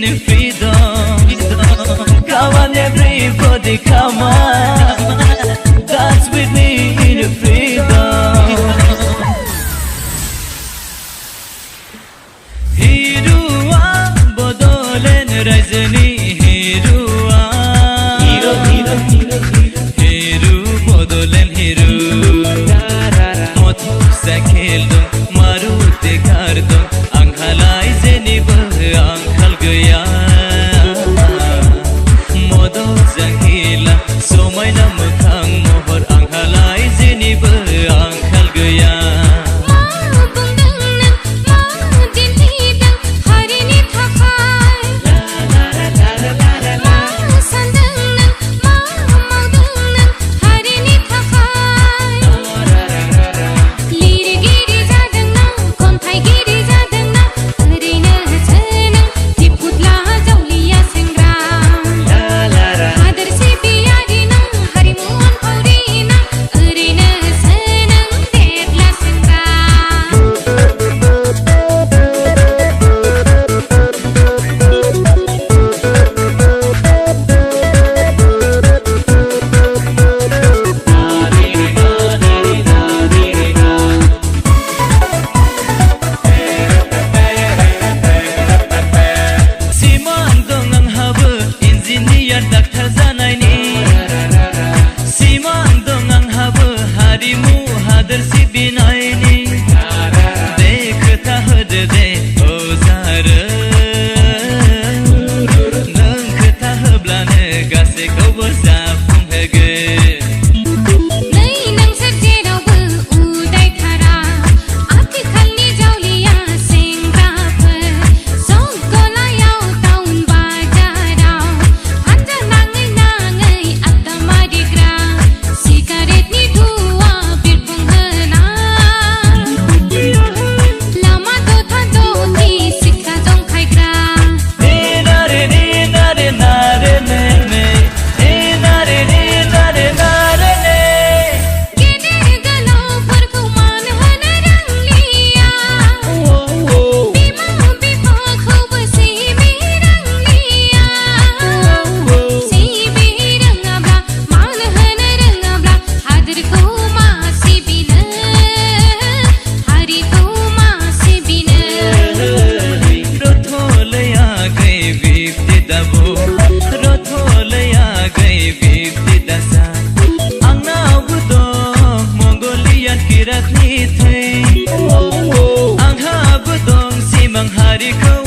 in freedom. Come on, everybody, come on, dance with me in freedom. Hirua bodolen rajni hirua, hiru bodolen hiru. Motu sakhel marute kardum anghalai zeniba anghal gaya. Modo jangila somai namukhang mohor anghalai zeniba anghal gaya. Daktar zanayni Simang dong ang haba harimu hadir si binayni Dekhta hode de ozara Nangkhta hablane gase gobar zafung hege Angha budong simang hari ko